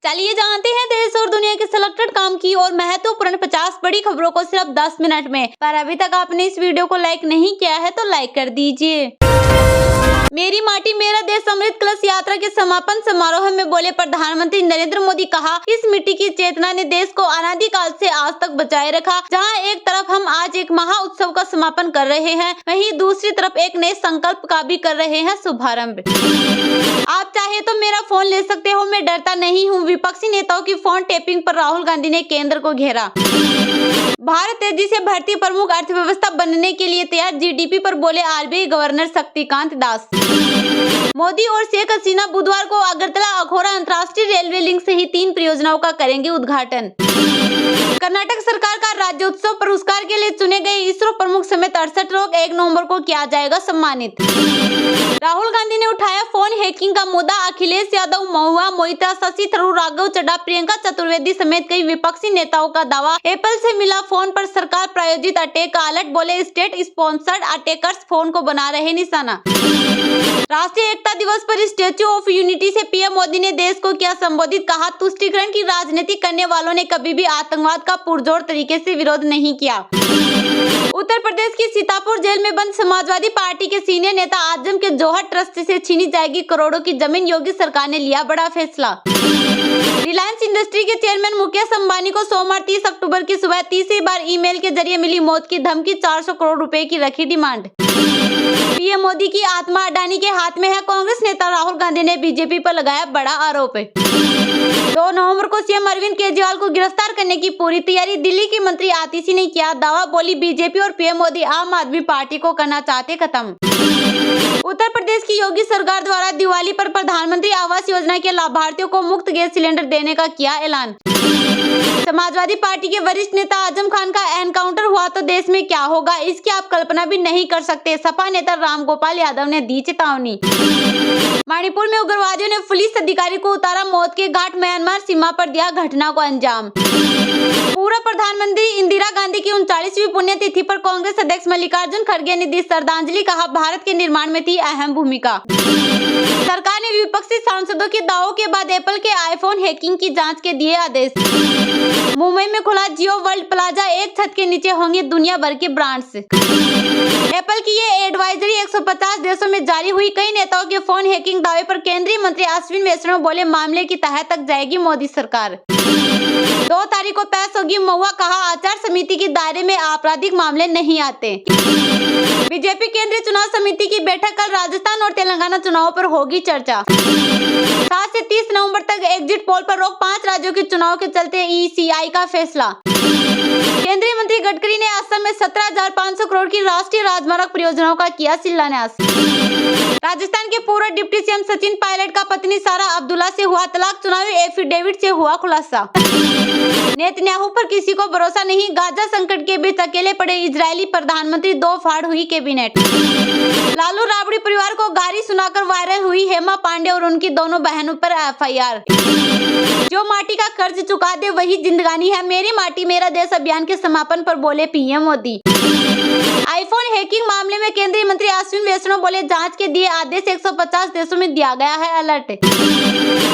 चलिए जानते हैं देश और दुनिया के सिलेक्टेड काम की और महत्वपूर्ण 50 बड़ी खबरों को सिर्फ 10 मिनट में। पर अभी तक आपने इस वीडियो को लाइक नहीं किया है तो लाइक कर दीजिए। मेरी माटी मेरा देश अमृत कलश यात्रा के समापन समारोह में बोले प्रधानमंत्री नरेंद्र मोदी, कहा इस मिट्टी की चेतना ने देश को अनादिकाल से आज तक बचाए रखा। जहां एक तरफ हम आज एक महा उत्सव का समापन कर रहे हैं, वहीं दूसरी तरफ एक नए संकल्प का भी कर रहे हैं शुभारंभ। आप चाहे तो मेरा फोन ले सकते हो, मैं डरता नहीं हूँ। विपक्षी नेताओं की फोन टेपिंग पर राहुल गांधी ने केंद्र को घेरा। भारत तेजी से बढ़ती प्रमुख अर्थव्यवस्था बनने के लिए तैयार, जीडीपी पर बोले आरबीआई गवर्नर शक्तिकांत दास। मोदी और शेख हसीना बुधवार को अगरतला अखौरा अंतर्राष्ट्रीय रेलवे लिंक सहित 3 परियोजनाओं का करेंगे उद्घाटन। कर्नाटक सरकार का राज्योत्सव पुरस्कार के लिए चुने गए इसरो प्रमुख समेत 68 लोग 1 नवंबर को किया जाएगा सम्मानित। राहुल गांधी ने उठाया फोन हैकिंग का मुद्दा, अखिलेश यादव, महुआ मोइत्रा, शशि थरूर, राघव चड्ढा, प्रियंका चतुर्वेदी समेत कई विपक्षी नेताओं का दावा, एप्पल से मिला फोन पर सरकार प्रायोजित अटैक का अलर्ट, बोले स्टेट स्पॉन्सर्ड अटैकर्स फोन को बना रहे निशाना। राष्ट्रीय एकता दिवस पर स्टैच्यू ऑफ यूनिटी से पीएम मोदी ने देश को किया संबोधित, कहा तुष्टीकरण की राजनीति करने वालों ने कभी भी आतंकवाद का पुरजोर तरीके से विरोध नहीं किया। उत्तर प्रदेश की सीतापुर जेल में बंद समाजवादी पार्टी के सीनियर नेता आजम के जौहर ट्रस्ट से छीनी जाएगी करोड़ों की जमीन, योगी सरकार ने लिया बड़ा फैसला। रिलायंस इंडस्ट्री के चेयरमैन मुकेश अंबानी को सोमवार 30 अक्टूबर की सुबह तीसरी बार ईमेल के जरिए मिली मौत की धमकी, 400 करोड़ रुपए की रखी डिमांड। पीएम मोदी की आत्मा अडानी के हाथ में है, कांग्रेस नेता राहुल गांधी ने बीजेपी पर लगाया बड़ा आरोप। 2 नवंबर को सीएम अरविंद केजरीवाल को गिरफ्तार करने की पूरी तैयारी, दिल्ली की मंत्री आतिशी ने किया दावा, बोली बीजेपी और पीएम मोदी आम आदमी पार्टी को करना चाहते खत्म। उत्तर प्रदेश की योगी सरकार द्वारा दिवाली पर प्रधानमंत्री आवास योजना के लाभार्थियों को मुफ्त गैस सिलेंडर देने का किया ऐलान। समाजवादी पार्टी के वरिष्ठ नेता आजम खान का एनकाउंटर हुआ तो देश में क्या होगा, इसकी आप कल्पना भी नहीं कर सकते, सपा नेता रामगोपाल यादव ने दी चेतावनी। मणिपुर में उग्रवादियों ने पुलिस अधिकारी को उतारा मौत के घाट, म्यांमार सीमा पर दिया घटना को अंजाम। पूर्व प्रधानमंत्री इंदिरा गांधी की 39वीं पुण्यतिथि पर कांग्रेस अध्यक्ष मल्लिकार्जुन खड़गे ने दी श्रद्धांजलि, कहा भारत के निर्माण में थी अहम भूमिका। सरकार ने विपक्षी सांसदों के दावों के बाद एप्पल के आईफोन हैकिंग की जांच के दिए आदेश। मुंबई में खुला जियो वर्ल्ड प्लाजा, एक छत के नीचे होंगे दुनिया भर के ब्रांड्स। एप्पल की ये एडवाइजरी 150 देशों में जारी हुई। कई नेताओं के फोन हैकिंग दावे पर केंद्रीय मंत्री अश्विन वैष्णव बोले मामले की तह तक जाएगी मोदी सरकार। 2 तारीख को पेश होगी महुआ, कहा आचार समिति के दायरे में आपराधिक मामले नहीं आते। बीजेपी केंद्रीय चुनाव समिति की बैठक कल राजस्थान और तेलंगाना चुनावों पर होगी चर्चा। 7 से 30 नवंबर तक एग्जिट पोल पर रोक, 5 राज्यों के चुनाव के चलते ईसीआई का फैसला। केंद्रीय मंत्री गडकरी ने असम में 17,500 करोड़ की राष्ट्रीय राजमार्ग परियोजनाओं का किया शिलान्यास। राजस्थान के पूर्व डिप्टी सीएम सचिन पायलट का पत्नी सारा अब्दुल्ला से हुआ तलाक, चुनावी एफिडेविट से हुआ खुलासा। नेतन्याहू पर किसी को भरोसा नहीं, गाजा संकट के बीच अकेले पड़े इजरायली प्रधानमंत्री, 2 फाड़ हुई कैबिनेट। लालू राबड़ी परिवार को गाली सुनाकर वायरल हुई हेमा पांडे और उनकी दोनों बहनों पर एफआईआर। जो माटी का कर्ज चुका दे वही जिंदगानी है, मेरी माटी मेरा देश अभियान के समापन पर बोले पीएम मोदी। आईफोन हैकिंग मामले में केंद्रीय मंत्री अश्विन वैष्णव बोले जांच के दिए आदेश, 150 देशों में दिया गया है अलर्ट।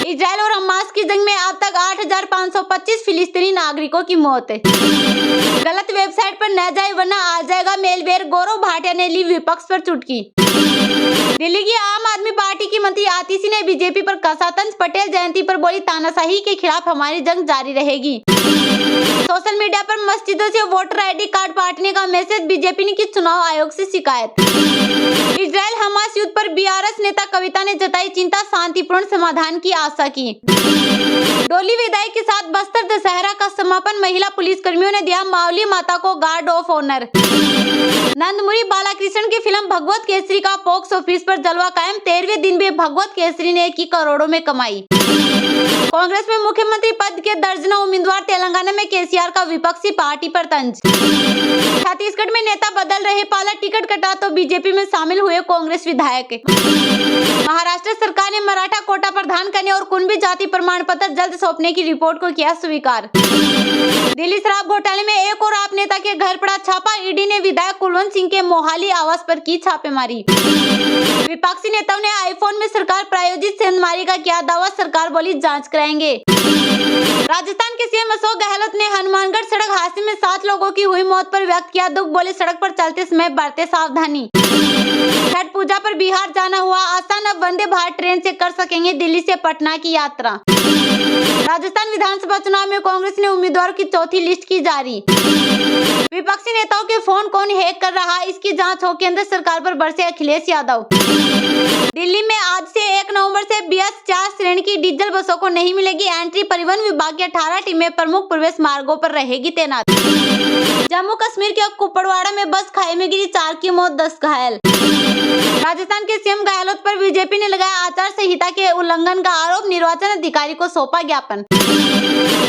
इजरायल और हमास की जंग में अब तक 8,525 फिलिस्तीनी नागरिकों की मौत। गलत वेबसाइट पर न जाए वरना आ जाएगा मेलवेयर, गौरव भाटिया ने ली विपक्ष पर चुटकी। दिल्ली की आम आदमी पार्टी की मंत्री आतिशी ने बीजेपी पर कसा तंज, पटेल जयंती पर बोली तानाशाही के खिलाफ हमारी जंग जारी रहेगी। सोशल मीडिया पर मस्जिदों से वोटर आईडी कार्ड बांटने का मैसेज, बीजेपी ने की चुनाव आयोग से शिकायत। इजरायल हमास युद्ध पर बीआरएस नेता कविता ने जताई चिंता, शांतिपूर्ण समाधान की आशा की। डोली विदाई के साथ बस्तर दशहरा का समापन, महिला पुलिस कर्मियों ने दिया मावली माता को guard of honour. Nandamuri Balakrishna की फिल्म भगवत केसरी का बॉक्स ऑफिस पर जलवा कायम, 13वें दिन भी भगवत केसरी ने की करोड़ों में कमाई। कांग्रेस में मुख्यमंत्री पद के दर्जनों उम्मीदवार, तेलंगाना में केसीआर का विपक्षी पार्टी पर तंज। छत्तीसगढ़ में नेता बदल रहे, पाला टिकट कटा तो बीजेपी में शामिल हुए कांग्रेस विधायक। महाराष्ट्र सरकार ने मराठा कोटा प्रदान करने और कुणबी जाति प्रमाण पत्र जल्द सौंपने की रिपोर्ट को किया स्वीकार। दिल्ली शराब घोटाले में एक और आप नेता के घर पड़ा छापा, ईडी ने विधायक कुलवंत सिंह के मोहाली आवास पर की छापेमारी। विपक्षी नेताओं ने आईफोन में सरकार प्रायोजित सेंधमारी का किया दावा, सरकार बोली जांच कराएगी। रहेंगे। राजस्थान के सीएम अशोक गहलोत ने हनुमानगढ़ सड़क हादसे में 7 लोगों की हुई मौत पर व्यक्त किया दुख, बोले सड़क पर चलते समय बरते सावधानी। छठ पूजा पर बिहार जाना हुआ आसान, अब वंदे भारत ट्रेन से कर सकेंगे दिल्ली से पटना की यात्रा। राजस्थान विधानसभा चुनाव में कांग्रेस ने उम्मीदवारों की चौथी लिस्ट की जारी। विपक्षी नेताओं के फोन कौन हैक कर रहा, इसकी जांच हो, केंद्र सरकार पर बरसे अखिलेश यादव। दिल्ली में आज से 1 नवंबर से BS4 श्रेणी की डीजल बसों को नहीं मिलेगी एंट्री, परिवहन विभाग की 18 टीमें प्रमुख प्रवेश मार्गों पर रहेगी तैनात। जम्मू कश्मीर के कुपवाड़ा में बस खाई में गिरी, 4 की मौत, 10 घायल। राजस्थान के सीएम गहलोत पर बीजेपी ने लगाया आचार संहिता के उल्लंघन का आरोप, निर्वाचन अधिकारी को सौंपा ज्ञापन।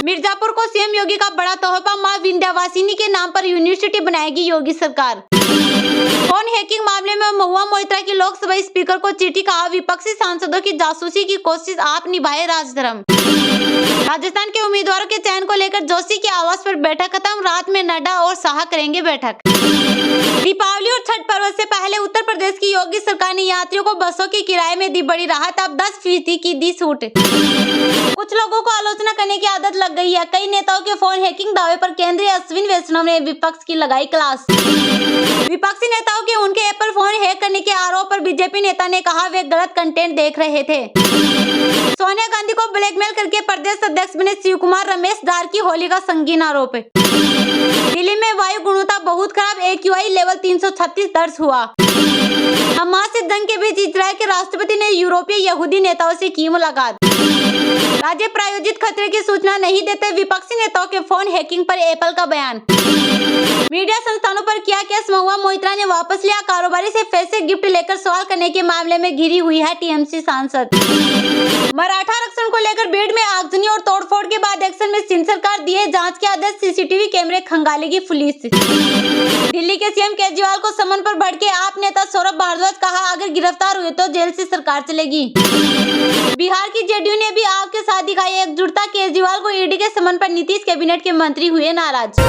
मिर्जापुर को सीएम योगी का बड़ा तोहफा, मां विंध्यवासिनी के नाम पर यूनिवर्सिटी बनाएगी योगी सरकार। फोन हैकिंग मामले में महुआ मोइत्रा की लोकसभा स्पीकर को चिट्ठी, कहा विपक्षी सांसदों की जासूसी की कोशिश, आप निभाए राजधर्म। राजस्थान के उम्मीदवारों के चयन को लेकर जोशी के आवास पर बैठक खत्म, रात में नड्डा और शाह करेंगे बैठक। दीपावली और छठ पर्व से पहले उत्तर प्रदेश की योगी सरकार ने यात्रियों को बसों के किराए में दी बड़ी राहत, अब 10% की दी छूट। कुछ लोगों को आलोचना करने की आदत लग गई है, कई नेताओं के फोन हैकिंग दावे पर केंद्रीय अश्विन वैष्णव ने विपक्ष की लगाई क्लास। विपक्षी नेताओं के उनके एप्पल फोन हैक करने के आरोप पर बीजेपी नेता ने कहा वे गलत कंटेंट देख रहे थे। सोनिया गांधी को ब्लैकमेल करके प्रदेश अध्यक्ष बने शिव कुमार, रमेश दार की होली का संगीन आरोप। दिल्ली में वायु गुणवत्ता बहुत खराब, AQI लेवल 336 दर्ज हुआ। हमास से जंग के बीच इजरायल के राष्ट्रपति ने यूरोपीय यहूदी नेताओं से की मुलाकात। राज्य प्रायोजित खतरे की सूचना नहीं देते, विपक्षी नेताओं के फोन हैकिंग पर एप्पल का बयान। मीडिया संस्थानों पर किया केस, महुआ मोइत्रा ने वापस लिया, कारोबारी से पैसे गिफ्ट लेकर सवाल करने के मामले में घिरी हुई है TMC सांसद। मराठा आरक्षण को लेकर भीड़ में आगजनी और तोड़फोड़ के बाद एक्शन में सिंध सरकार, दिए जांच के आदेश, CCTV कैमरे खंगालेगी पुलिस। दिल्ली के सीएम केजरीवाल को समन पर भड़के आप नेता सौरभ भारद्वाज, कहा अगर गिरफ्तार हुए तो जेल से सरकार चलेगी। बिहार की JDU ने भी आपके साथ दिखाई एकजुटता, केजरीवाल को ED के समन पर नीतीश कैबिनेट के मंत्री हुए नाराज।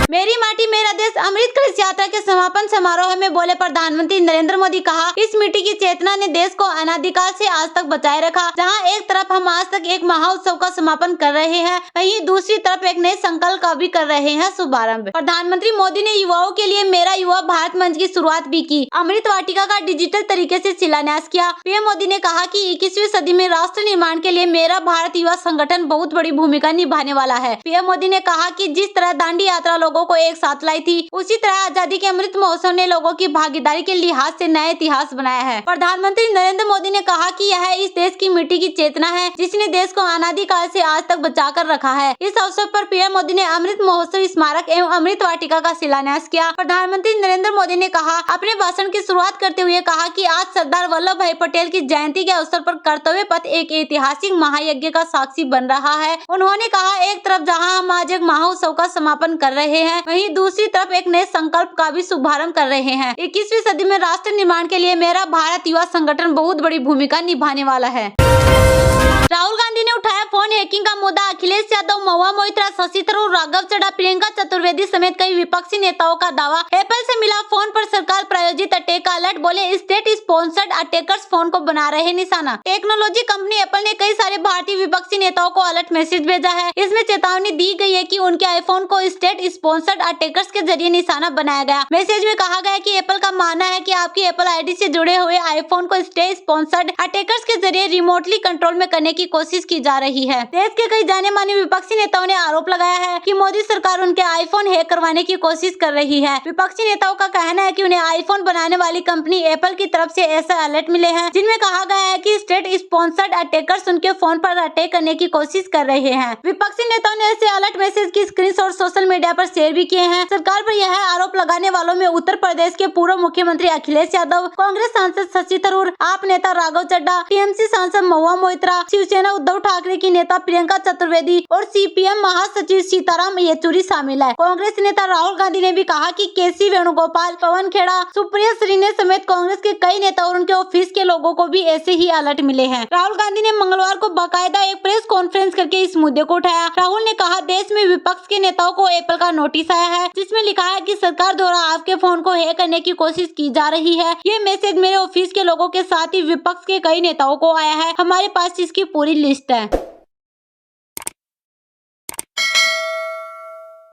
मेरी माटी मेरा देश अमृत कलश यात्रा के समापन समारोह में बोले प्रधानमंत्री नरेंद्र मोदी, कहा इस मिट्टी की चेतना ने देश को अनादिकाल से आज तक बचाए रखा। जहां एक तरफ हम आज तक एक महाउत्सव का समापन कर रहे हैं, वहीं दूसरी तरफ एक नए संकल्प का भी कर रहे हैं शुभारंभ। प्रधानमंत्री मोदी ने युवाओं के लिए मेरा युवा भारत मंच की शुरुआत भी की, अमृत वाटिका का डिजिटल तरीके से शिलान्यास किया। पीएम मोदी ने कहा कि 21वीं सदी में राष्ट्र निर्माण के लिए मेरा भारत युवा संगठन बहुत बड़ी भूमिका निभाने वाला है। पीएम मोदी ने कहा कि जिस तरह दांडी यात्रा लोगों को एक साथ लाई थी, उसी तरह आजादी के अमृत महोत्सव ने लोगों की भागीदारी के लिहाज से नया इतिहास बनाया है। प्रधानमंत्री नरेंद्र मोदी ने कहा कि यह इस देश की मिट्टी की चेतना है जिसने देश को अनादिकाल से आज तक बचाकर रखा है। इस अवसर पर पीएम मोदी ने अमृत महोत्सव स्मारक एवं अमृत वाटिका का शिलान्यास किया। प्रधानमंत्री नरेंद्र मोदी ने कहा अपने भाषण की शुरुआत करते हुए कहा कि आज सरदार वल्लभ भाई पटेल की जयंती के अवसर पर कर्तव्य पथ एक ऐतिहासिक महायज्ञ का साक्षी बन रहा है। उन्होंने कहा एक तरफ जहां हम आज एक महाउत्सव का समापन कर रहे हैं, वहीं दूसरी तरफ एक नए संकल्प का भी शुभारंभ कर रहे हैं। 21वीं सदी में राष्ट्र निर्माण के लिए मेरा भारत युवा संगठन बहुत बड़ी भूमिका निभाने वाला है। राहुल गांधी ने उठाया फोन हैकिंग का मुद्दा, अखिलेश यादव, महुआ मोइत्रा, शशि थरूर, राघव चड्ढा, प्रियंका चतुर्वेदी समेत कई विपक्षी नेताओं का दावा। एप्पल से मिला फोन पर सरकार प्रायोजित अटैक का अलर्ट, बोले स्टेट स्पॉन्सर्ड अटैकर्स फोन को बना रहे निशाना। टेक्नोलॉजी कंपनी एप्पल ने कई सारे भारतीय विपक्षी नेताओं को अलर्ट मैसेज भेजा है। इसमें चेतावनी दी गई है कि उनके आईफोन को स्टेट स्पॉन्सर्ड अटैकर्स के जरिए निशाना बनाया गया। मैसेज में कहा गया कि एप्पल का मानना है कि आपकी एप्पल आईडी से जुड़े हुए आईफोन को स्टेट स्पॉन्सर्ड अटैकर्स के जरिए रिमोटली कंट्रोल में करने की कोशिश की जा रही है। देश के कई जाने माने विपक्षी नेताओं ने आरोप लगाया है कि मोदी सरकार उनके आईफोन हैक करवाने की कोशिश कर रही है। विपक्षी नेताओं का कहना है कि उन्हें आईफोन बनाने वाली कंपनी एप्पल की तरफ से ऐसे अलर्ट मिले हैं जिनमें कहा गया है कि स्टेट स्पॉन्सर्ड अटैकर्स उनके फोन पर अटैक करने की कोशिश कर रहे हैं। विपक्षी नेताओं ने ऐसे अलर्ट मैसेज की स्क्रीनशॉट सोशल मीडिया पर शेयर भी किए हैं। सरकार पर यह आरोप लगाने वालों में उत्तर प्रदेश के पूर्व मुख्यमंत्री अखिलेश यादव, कांग्रेस सांसद शशि थरूर, आप नेता राघव चड्ढा, टीएमसी सांसद महुआ मोइत्रा, शिवसेना उद्धव ठाकरे की नेता प्रियंका चतुर्वेदी और CPM महासचिव सीताराम येचुरी शामिल है। कांग्रेस नेता राहुल गांधी ने भी कहा कि KC वेणुगोपाल, पवन खेड़ा, सुप्रिया श्रीने समेत कांग्रेस के कई नेता और उनके ऑफिस के लोगों को भी ऐसे ही अलर्ट मिले हैं। राहुल गांधी ने मंगलवार को बाकायदा एक प्रेस कॉन्फ्रेंस करके इस मुद्दे को उठाया। राहुल ने कहा देश में विपक्ष के नेताओं को एप्पल का नोटिस आया है जिसमें लिखा है कि सरकार द्वारा आपके फोन को हैक करने की कोशिश की जा रही है। ये मैसेज मेरे ऑफिस के लोगों के साथ ही विपक्ष के कई नेताओं को आया है। हमारे पास इसकी पूरी लिस्ट है।